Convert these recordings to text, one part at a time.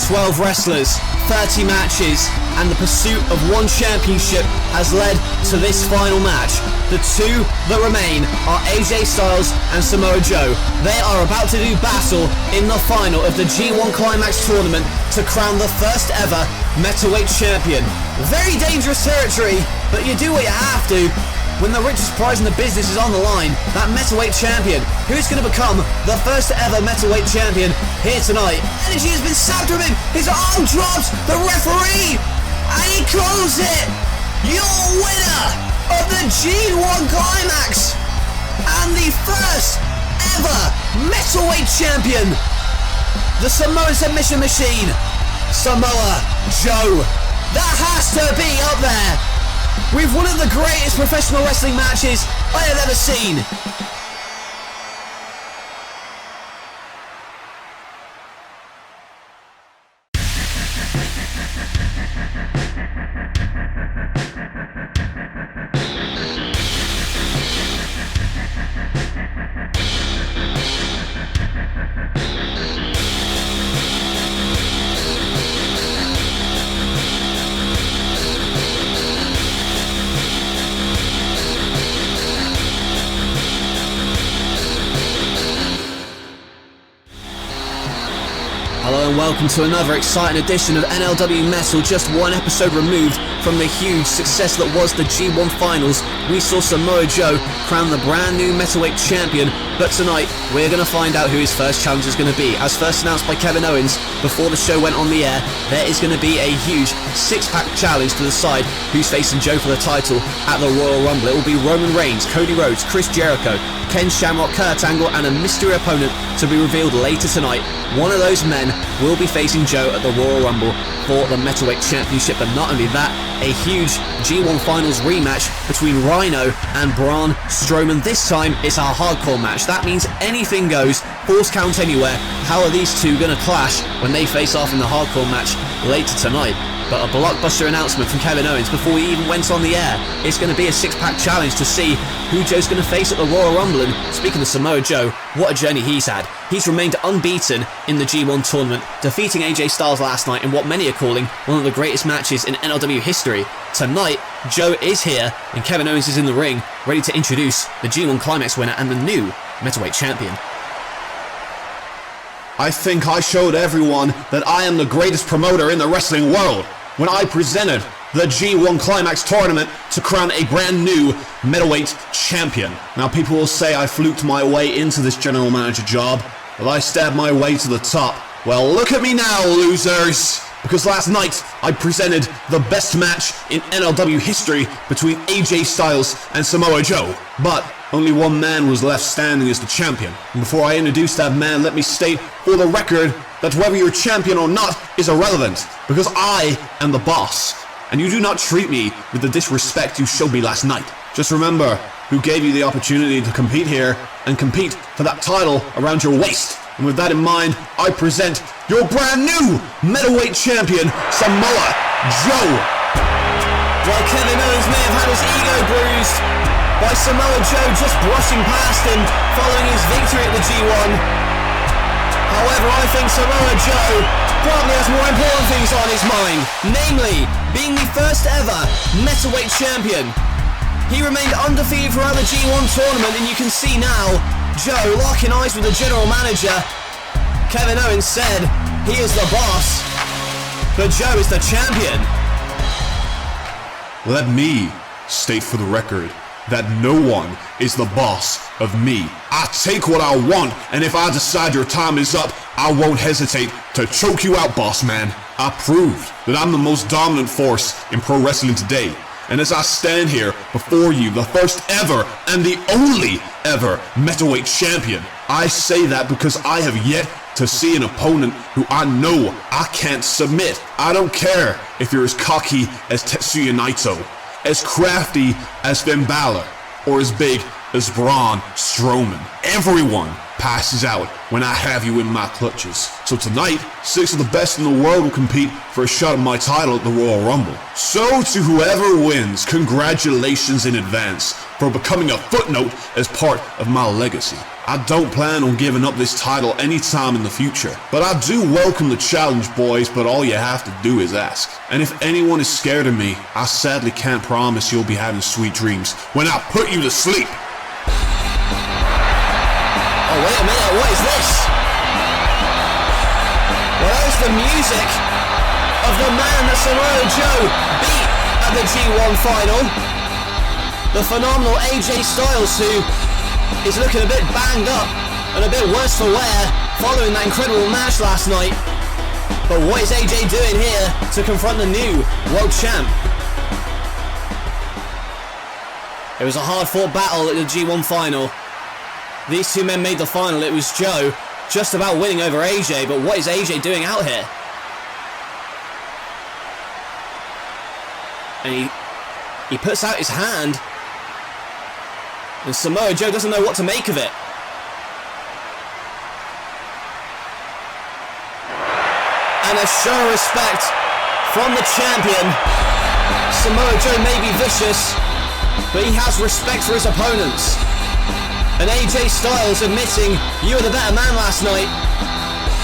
12 wrestlers, 30 matches, and the pursuit of one championship has led to this final match. The two that remain are AJ Styles and Samoa Joe. They are about to do battle in the final of the G1 Climax tournament to crown the first ever Metalweight champion. Very dangerous territory, but you do what you have to. When the richest prize in the business is on the line, that Metalweight champion, who's going to become the first ever Metalweight champion here tonight. Energy has been sapped from him, his arm drops, the referee, and he calls it your winner of the G1 Climax, and the first ever Metalweight champion, the Samoan submission machine, Samoa Joe. That has to be up there with one of the greatest professional wrestling matches I have ever seen. Hello and welcome to another exciting edition of NLW Metal, just one episode removed from the huge success that was the G1 Finals. We saw Samoa Joe crown the brand new Metalweight champion, but tonight we're going to find out who his first challenger is going to be. As first announced by Kevin Owens before the show went on the air, there is going to be a huge six-pack challenge to decide who's facing Joe for the title at the Royal Rumble. It will be Roman Reigns, Cody Rhodes, Chris Jericho, Ken Shamrock, Kurt Angle, and a mystery opponent to be revealed later tonight. One of those men will be facing Joe at the Royal Rumble for the Metalweight Championship, but not only that, a huge G1 Finals rematch between Rhino and Braun Strowman. This time it's a hardcore match. That means anything goes, falls count anywhere. How are these two going to clash when they face off in the hardcore match later tonight? But a blockbuster announcement from Kevin Owens before we even went on the air. It's going to be a six-pack challenge to see who Joe's going to face at the Royal Rumble. And speaking of Samoa Joe, what a journey he's had. He's remained unbeaten in the G1 tournament, defeating AJ Styles last night in what many are calling one of the greatest matches in NLW history. Tonight, Joe is here and Kevin Owens is in the ring, ready to introduce the G1 Climax winner and the new Metalweight champion. I think I showed everyone that I am the greatest promoter in the wrestling world when I presented the G1 Climax tournament to crown a brand new Metalweight champion. Now people will say I fluked my way into this general manager job, but I stabbed my way to the top. Well, look at me now, losers! Because last night I presented the best match in NLW history between AJ Styles and Samoa Joe. But only one man was left standing as the champion. And before I introduce that man, let me state for the record that whether you're champion or not is irrelevant, because I am the boss. And you do not treat me with the disrespect you showed me last night. Just remember who gave you the opportunity to compete here and compete for that title around your waist. And with that in mind, I present your brand new Metalweight champion, Samoa Joe. While Kevin Owens may have had his ego bruised by Samoa Joe just brushing past him following his victory at the G1, however, I think Samoa Joe probably has more important things on his mind, namely being the first ever Metalweight champion. He remained undefeated throughout the G1 tournament, and you can see now Joe locking eyes with the general manager. Kevin Owens said he is the boss, but Joe is the champion. Let me state for the record that no one is the boss of me. I take what I want, and if I decide your time is up, I won't hesitate to choke you out, boss man. I proved that I'm the most dominant force in pro wrestling today. And as I stand here before you, the first ever and the only ever Metalweight champion, I say that because I have yet to see an opponent who I know I can't submit. I don't care if you're as cocky as Tetsu Uno, as crafty as Finn Balor, or as big as Braun Strowman. Everyone passes out when I have you in my clutches. So tonight, 6 of the best in the world will compete for a shot at my title at the Royal Rumble. So to whoever wins, congratulations in advance for becoming a footnote as part of my legacy. I don't plan on giving up this title anytime in the future. But I do welcome the challenge, boys, but all you have to do is ask. And if anyone is scared of me, I sadly can't promise you'll be having sweet dreams when I put you to sleep. Oh, wait a minute, what is this? Well, there's the music of the man that Samoa Joe beat at the G1 final. The phenomenal AJ Styles, who is looking a bit banged up and a bit worse for wear following that incredible match last night. But what is AJ doing here to confront the new world champ? It was a hard-fought battle at the G1 final. These two men made the final. It was Joe just about winning over AJ, but what is AJ doing out here? And he puts out his hand, and Samoa Joe doesn't know what to make of it. And a show of respect from the champion. Samoa Joe may be vicious, but he has respect for his opponents. And AJ Styles admitting, you were the better man last night,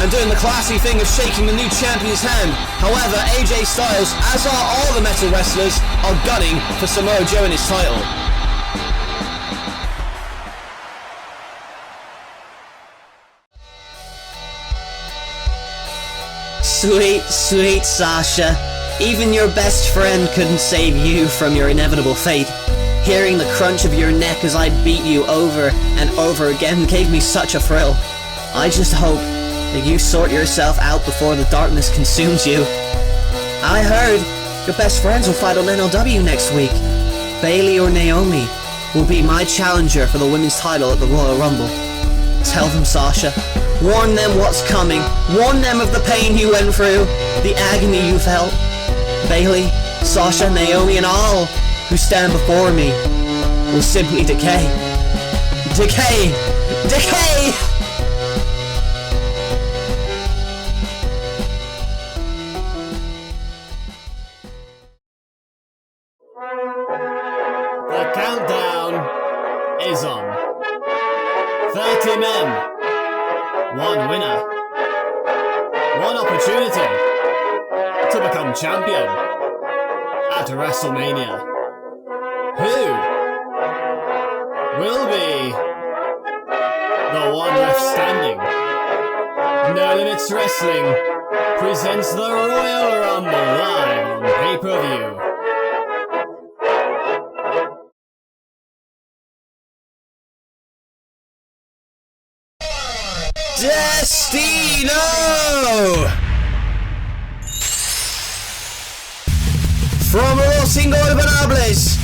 and doing the classy thing of shaking the new champion's hand. However, AJ Styles, as are all the metal wrestlers, are gunning for Samoa Joe and his title. Sweet, sweet Sasha. Even your best friend couldn't save you from your inevitable fate. Hearing the crunch of your neck as I beat you over and over again gave me such a thrill. I just hope that you sort yourself out before the darkness consumes you. I heard your best friends will fight on NLW next week. Bayley or Naomi will be my challenger for the women's title at the Royal Rumble. Tell them, Sasha. Warn them what's coming. Warn them of the pain you went through, the agony you felt. Bayley, Sasha, Naomi, and all who stand before me will simply decay. Decay! Decay! The countdown is on. 30 men. One winner. One opportunity to become champion at WrestleMania. Who will be the one left standing? No Limits Wrestling presents the Royal Rumble live on pay-per-view. Destino! From Los Ingobernables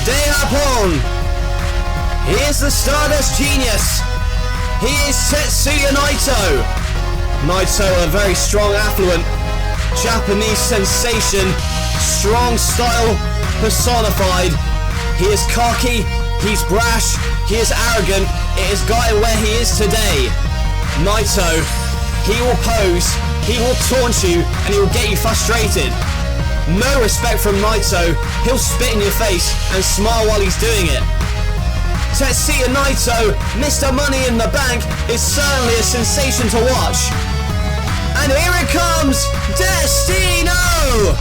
de Japón, he is the Stardust Genius. He is Tetsuya Naito. Naito, a very strong, affluent Japanese sensation, strong style personified. He is cocky, he's brash, he is arrogant. It has got him where he is today. Naito, he will pose, he will taunt you, and he will get you frustrated. No respect from Naito, he'll spit in your face and smile while he's doing it. Tetsuya Naito, Mr. Money in the Bank, is certainly a sensation to watch. And here it comes, Destino!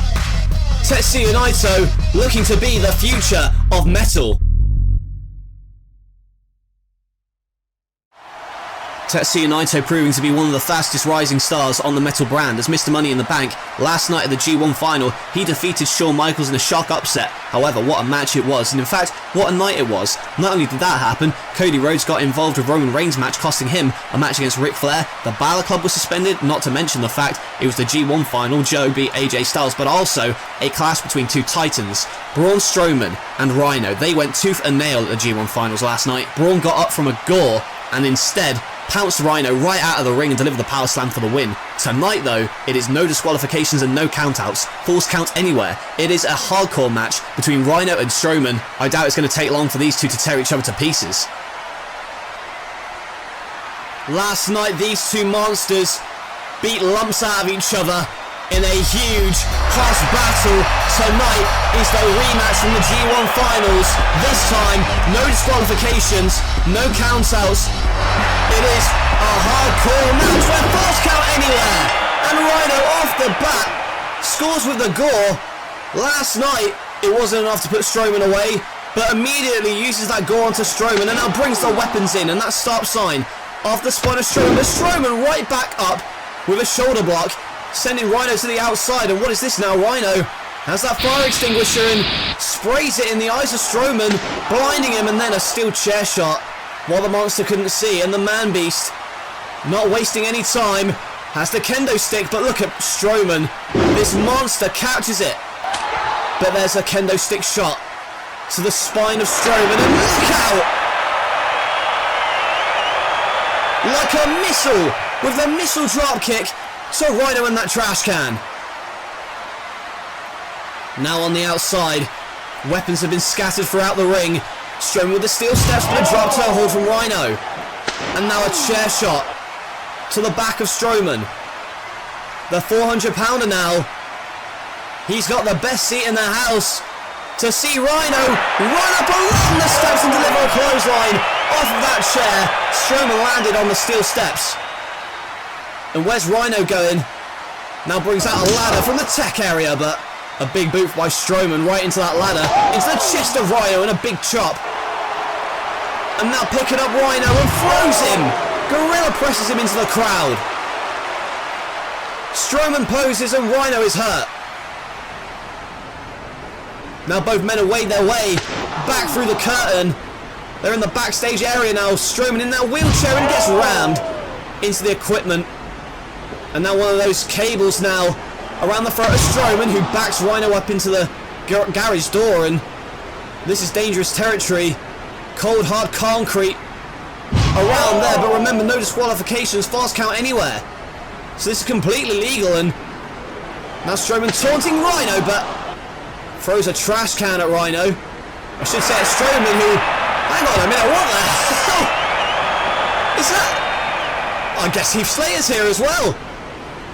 Tetsuya Naito looking to be the future of metal. Tetsuya Naito proving to be one of the fastest rising stars on the metal brand, as Mr. Money in the Bank last night at the G1 final, he defeated Shawn Michaels in a shock upset. However, what a match it was, and in fact, what a night it was. Not only did that happen, Cody Rhodes got involved with Roman Reigns' match, costing him a match against Ric Flair. The Balor Club was suspended, not to mention the fact it was the G1 final, Joe beat AJ Styles, but also a clash between two titans, Braun Strowman and Rhino. They went tooth and nail at the G1 finals last night. Braun got up from a gore and instead pounced Rhino right out of the ring and delivered the power slam for the win. Tonight though, it is no disqualifications and no countouts, false counts anywhere. It is a hardcore match between Rhino and Strowman. I doubt it's going to take long for these two to tear each other to pieces. Last night these two monsters beat lumps out of each other in a huge class battle. Tonight is the rematch from the G1 finals. This time, no disqualifications, no countouts. It is a hardcore match where falls count anywhere. And Rhino off the bat scores with the gore. Last night, it wasn't enough to put Strowman away, but immediately uses that gore onto Strowman and now brings the weapons in, and that stop sign off the spine of Strowman. But Strowman right back up with a shoulder block, sending Rhino to the outside. And what is this now? Rhino has that fire extinguisher and sprays it in the eyes of Strowman, blinding him, and then a steel chair shot while the monster couldn't see. And the Man Beast, not wasting any time, has the kendo stick, but look at Strowman. This monster catches it. But there's a kendo stick shot to the spine of Strowman, and look out! Like a missile, with the missile drop kick to Rhino in that trash can. Now on the outside, weapons have been scattered throughout the ring. Strowman with the steel steps, but a drop toe hold from Rhino. And now a chair shot to the back of Strowman. The 400-pounder now. He's got the best seat in the house to see Rhino run up along the steps and deliver a clothesline off of that chair. Strowman landed on the steel steps. And where's Rhino going? Now brings out a ladder from the tech area, but a big boot by Strowman right into that ladder, into the chest of Rhino, and a big chop. And now picking up Rhino and throws him. Gorilla presses him into the crowd. Strowman poses and Rhino is hurt. Now both men have weighed their way back through the curtain. They're in the backstage area now. Strowman in that wheelchair and gets rammed into the equipment. And now one of those cables now around the throat of Strowman, who backs Rhino up into the garage door. And this is dangerous territory. Cold hard concrete around there. But remember, no disqualifications, fast count anywhere. So this is completely legal. And now Strowman taunting Rhino, but throws a trash can at Rhino. I should say it's Strowman who... Hang on a minute, what the hell is that? I guess Heath Slater's here as well.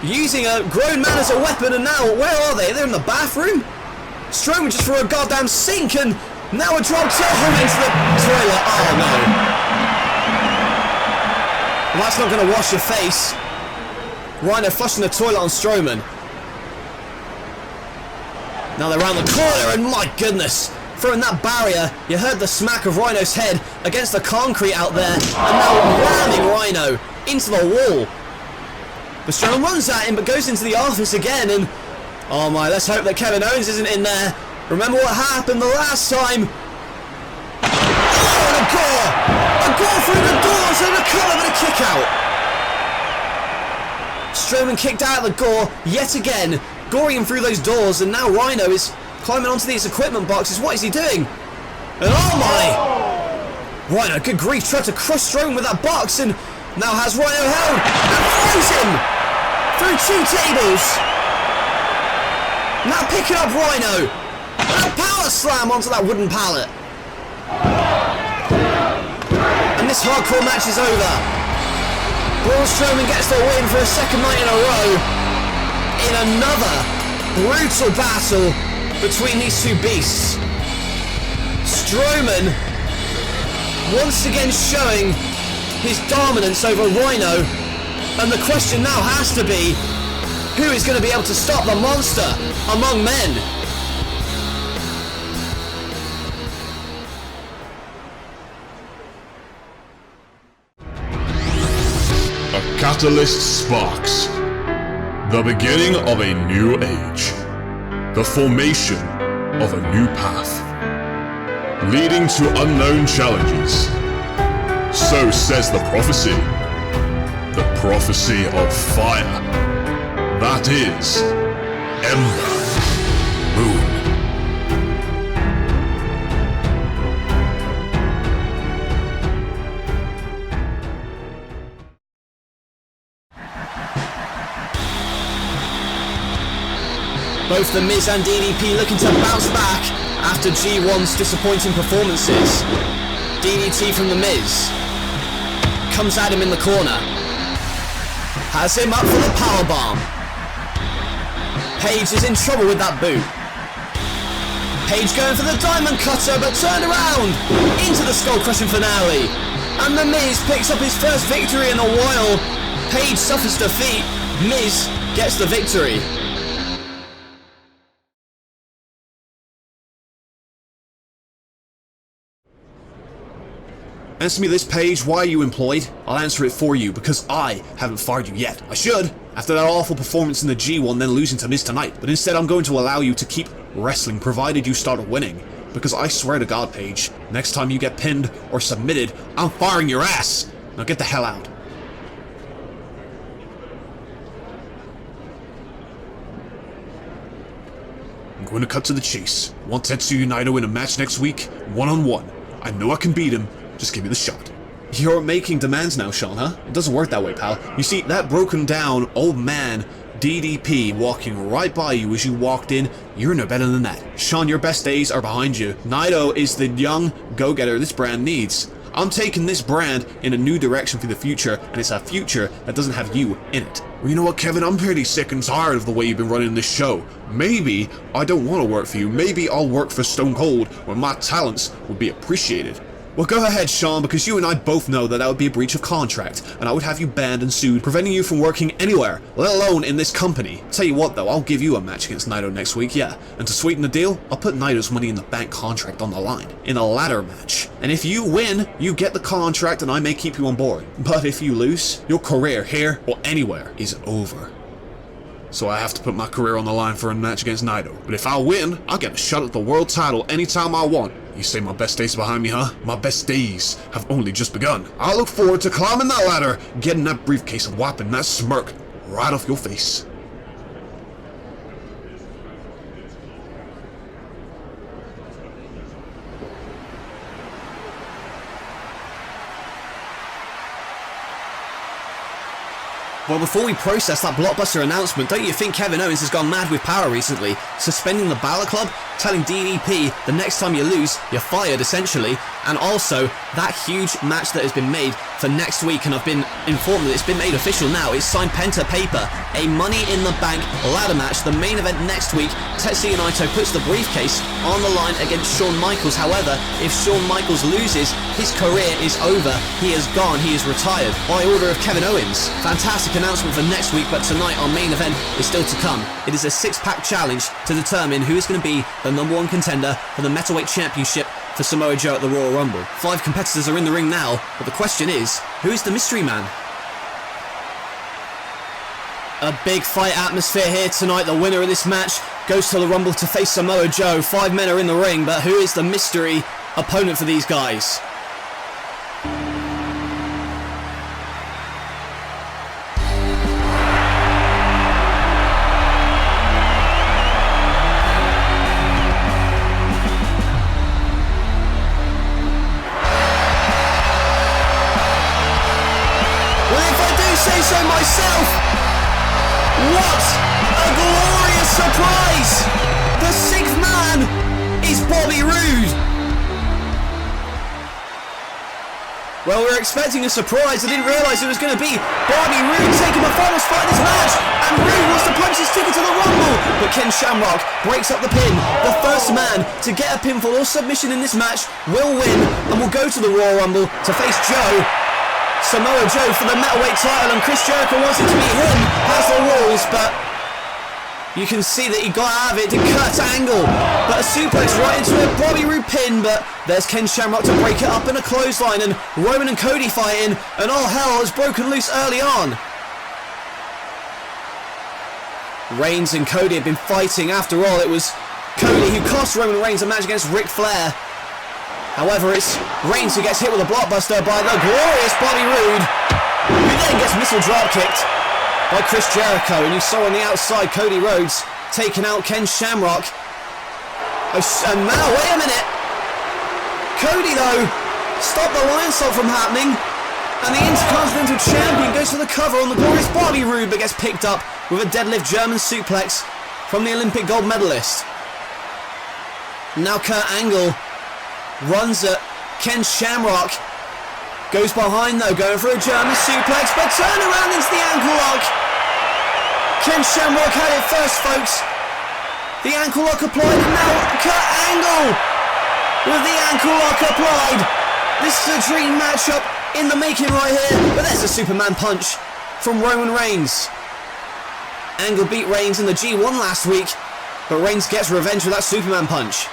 Using a grown man as a weapon, and now, where are they? They're in the bathroom? Strowman just threw a goddamn sink, and now a drop toe into the toilet. Oh no. Well, that's not going to wash your face. Rhino flushing the toilet on Strowman. Now they're around the corner, and my goodness, throwing that barrier. You heard the smack of Rhino's head against the concrete out there, and now ramming Rhino into the wall. But Strowman runs at him, but goes into the office again, and oh my, let's hope that Kevin Owens isn't in there. Remember what happened the last time? Oh, and a gore! A gore through the doors, and a collar, but a kick out. Strowman kicked out of the gore yet again, goring him through those doors, and now Rhino is climbing onto these equipment boxes. What is he doing? And oh my! Rhino, good grief, tried to crush Strowman with that box, and now has Rhino held, and throws him through two tables. Now picking up Rhino, and a power slam onto that wooden pallet. And this hardcore match is over. Braun Strowman gets the win for a second night in a row in another brutal battle between these two beasts. Strowman once again showing his dominance over Rhino, and the question now has to be, who is going to be able to stop the monster among men? A catalyst sparks. The beginning of a new age. The formation of a new path. Leading to unknown challenges. So says the prophecy. The prophecy of fire. That is Ember Moon. Both The Miz and DDP looking to bounce back after G1's disappointing performances. DDT from The Miz comes at him in the corner. Has him up for the powerbomb. Paige is in trouble with that boot. Paige going for the diamond cutter, but turned around into the skull crushing finale. And The Miz picks up his first victory in a while. Page suffers defeat. Miz gets the victory. Answer me this, Paige. Why are you employed? I'll answer it for you, because I haven't fired you yet. I should, after that awful performance in the G1, then losing to Miz tonight. But instead, I'm going to allow you to keep wrestling, provided you start winning. Because I swear to God, Paige, next time you get pinned or submitted, I'm firing your ass. Now get the hell out. I'm going to cut to the chase. Want Tetsu Uno in a match next week? One-on-one. I know I can beat him. Just give me the shot. You're making demands now, Sean, huh? It doesn't work that way, pal. You see, that broken down old man, DDP, walking right by you as you walked in, you're no better than that. Sean, your best days are behind you. Naito is the young go-getter this brand needs. I'm taking this brand in a new direction for the future, and it's a future that doesn't have you in it. Well, you know what, Kevin? I'm pretty sick and tired of the way you've been running this show. Maybe I don't want to work for you. Maybe I'll work for Stone Cold, where my talents would be appreciated. Well, go ahead, Sean, because you and I both know that would be a breach of contract, and I would have you banned and sued, preventing you from working anywhere, let alone in this company. Tell you what, though, I'll give you a match against Naito next week, yeah. And to sweeten the deal, I'll put Naito's Money in the Bank contract on the line, in a ladder match. And if you win, you get the contract and I may keep you on board. But if you lose, your career here or anywhere is over. So I have to put my career on the line for a match against Naito. But if I win, I'll get a shot at the world title anytime I want. You say my best days behind me, huh? My best days have only just begun. I look forward to climbing that ladder, getting that briefcase and wiping that smirk right off your face. Well, before we process that blockbuster announcement, don't you think Kevin Owens has gone mad with power recently? Suspending the Balor Club, telling DDP the next time you lose, you're fired essentially, and also that huge match that has been made for next week, and I've been informed that it's been made official now. It's signed pen to paper, a Money in the Bank ladder match, the main event next week. Tetsu Uno puts the briefcase on the line against Shawn Michaels. However, if Shawn Michaels loses, his career is over. He is gone, he is retired by order of Kevin Owens. Fantastic announcement for next week, but tonight our main event is still to come. It is a six-pack challenge to determine who is going to be the #1 contender for the Metalweight Championship for Samoa Joe at the Royal Rumble. 5 competitors are in the ring now, but the question is, who is the mystery man? A big fight atmosphere here tonight. The winner of this match goes to the Rumble to face Samoa Joe. 5 men are in the ring, but who is the mystery opponent for these guys? Say so myself. What a glorious surprise! The 6th man is Bobby Roode. Well, we were expecting a surprise. I didn't realise it was going to be Bobby Roode taking the final spot in this match, and Roode wants to punch his ticket to the Rumble, but Ken Shamrock breaks up the pin. The first man to get a pinfall or submission in this match will win and will go to the Royal Rumble to face Samoa Joe for the metalweight title, and Chris Jericho wants it to be him, has the rules, but you can see that he got out of it to Kurt Angle, but a suplex right into a Bobby Roode pin, but there's Ken Shamrock to break it up in a clothesline, and Roman and Cody fighting, and all hell has broken loose early on. Reigns and Cody have been fighting. After all, it was Cody who cost Roman Reigns a match against Ric Flair. However, it's Reigns who gets hit with a blockbuster by the glorious Bobby Roode, who then gets missile drop kicked by Chris Jericho. And you saw on the outside Cody Rhodes taking out Ken Shamrock. And now, wait a minute. Cody, though, stopped the Lionsault from happening. And the Intercontinental Champion goes for the cover on the glorious Bobby Roode, but gets picked up with a deadlift German suplex from the Olympic gold medalist. Now Kurt Angle runs at Ken Shamrock, goes behind though, going for a German suplex, but turn around into the ankle lock. Ken Shamrock had it first, folks. The ankle lock applied, and now Kurt Angle with the ankle lock applied. This is a dream matchup in the making right here, but there's a Superman punch from Roman Reigns. Angle beat Reigns in the G1 last week, but Reigns gets revenge with that Superman punch.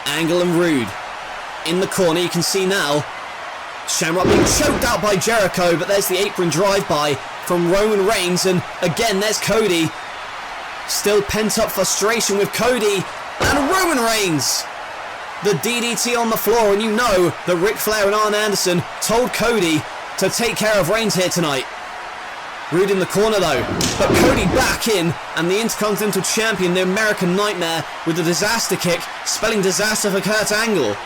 Angle and Rude in the corner, you can see now Shamrock being choked out by Jericho, but there's the apron drive-by from Roman Reigns, and again there's Cody. Still pent-up frustration with Cody and Roman Reigns. The DDT on the floor, and you know that Ric Flair and Arn Anderson told Cody to take care of Reigns here tonight. Rude in the corner though, but Cody back in, and the Intercontinental Champion, the American Nightmare, with the disaster kick, spelling disaster for Kurt Angle.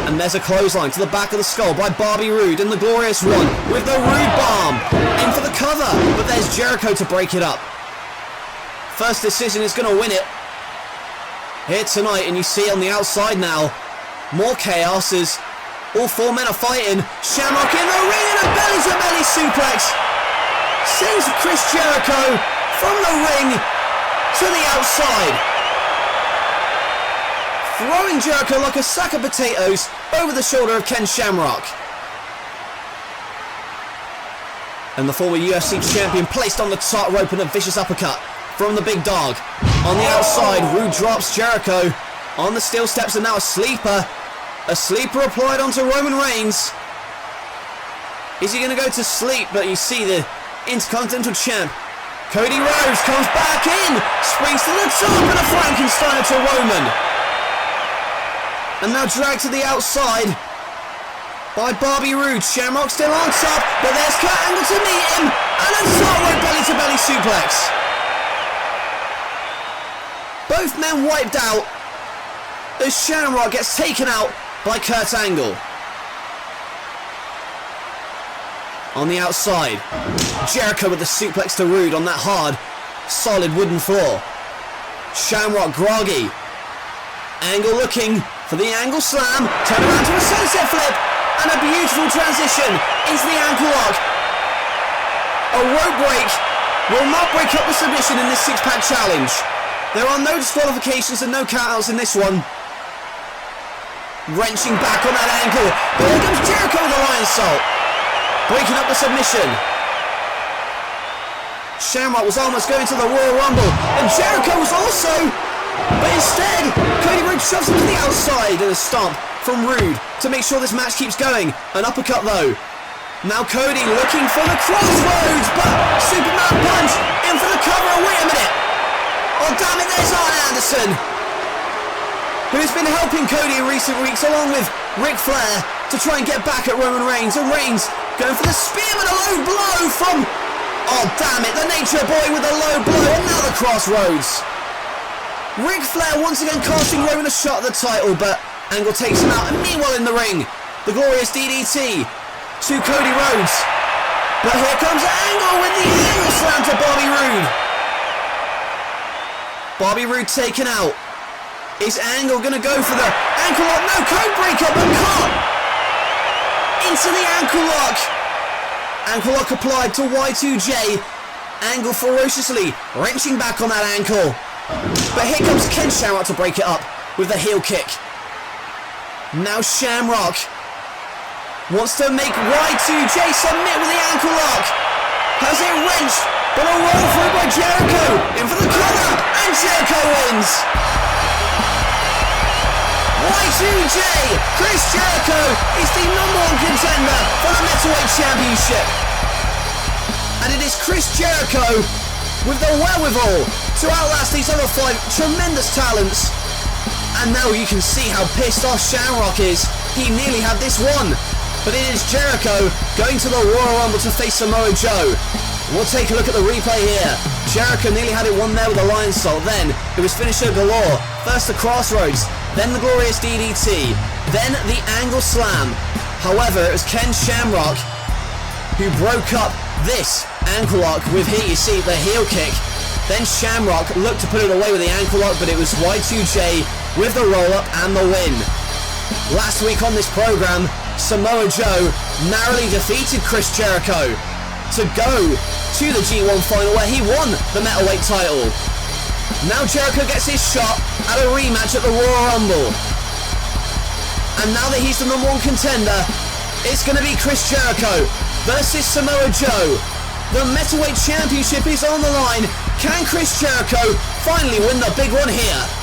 And there's a clothesline to the back of the skull by Bobby Roode in the Glorious One with the Rude Bomb. In for the cover, but there's Jericho to break it up. First Decision is going to win it here tonight, and you see on the outside now, more chaos as all four men are fighting. Shamrock in the ring and a belly-to-belly suplex. Sends Chris Jericho from the ring to the outside. Throwing Jericho like a sack of potatoes over the shoulder of Ken Shamrock. And the former UFC champion placed on the top rope and a vicious uppercut from the big dog. On the outside, Rude drops Jericho on the steel steps, and now a sleeper. A sleeper applied onto Roman Reigns. Is he going to go to sleep? But you see the Intercontinental Champ Cody Rhodes comes back in, springs to the top, and a Frankensteiner to Roman. And now dragged to the outside by Bobby Roode. Shamrock still on top, but there's Kurt Angle to meet him, and a top rope belly-to-belly suplex. Both men wiped out as Shamrock gets taken out by Kurt Angle. On the outside, Jericho with the suplex to Roode on that hard, solid wooden floor. Shamrock groggy. Angle looking for the angle slam, turn around to a sunset flip, and a beautiful transition into the ankle lock. A rope break will not break up the submission in this six-pack challenge. There are no disqualifications and no countouts in this one. Wrenching back on that ankle, but here comes Jericho with a lion salt, breaking up the submission. Shamrock was almost going to the Royal Rumble, and Jericho was also, but instead, Cody Rhodes shoves him to the outside and a stomp from Roode to make sure this match keeps going. An uppercut though. Now Cody looking for the crossroads, but Superman punch in for the cover. Wait a minute. Oh damn it, there's Arn Anderson, who has been helping Cody in recent weeks along with Ric Flair to try and get back at Roman Reigns. And Reigns going for the spear, but a low blow from, oh damn it, the Nature Boy with a low blow, and now the crossroads. Ric Flair once again casting Roman a shot at the title, but Angle takes him out, and meanwhile in the ring, the glorious DDT to Cody Rhodes. But here comes Angle with the angle slam to Bobby Roode. Bobby Roode taken out. Is Angle going to go for the ankle lock? No, code breaker, but caught into the ankle lock. Ankle lock applied to Y2J. Angle ferociously wrenching back on that ankle. But here comes Ken Shamrock to break it up with the heel kick. Now Shamrock wants to make Y2J submit with the ankle lock. Has it wrenched, but a roll through by Jericho. In for the cover, and Jericho wins. Y2J, Chris Jericho, is the #1 contender for the Metalweight Championship. And it is Chris Jericho with the wherewithal to outlast these other 5 tremendous talents. And now you can see how pissed off Shamrock is. He nearly had this won. But it is Jericho going to the Royal Rumble to face Samoa Joe. We'll take a look at the replay here. Jericho nearly had it won there with a lion salt. Then it was finisher galore. First the crossroads, then the glorious DDT, then the angle slam. However, it was Ken Shamrock who broke up this ankle lock with here you see the heel kick. Then Shamrock looked to put it away with the ankle lock, but it was Y2J with the roll up and the win. Last week on this program, Samoa Joe narrowly defeated Chris Jericho to go to the G1 final where he won the Metalweight title. Now Jericho gets his shot at a rematch at the Royal Rumble. And now that he's the number one contender, it's going to be Chris Jericho versus Samoa Joe. The Metalweight Championship is on the line. Can Chris Jericho finally win the big one here?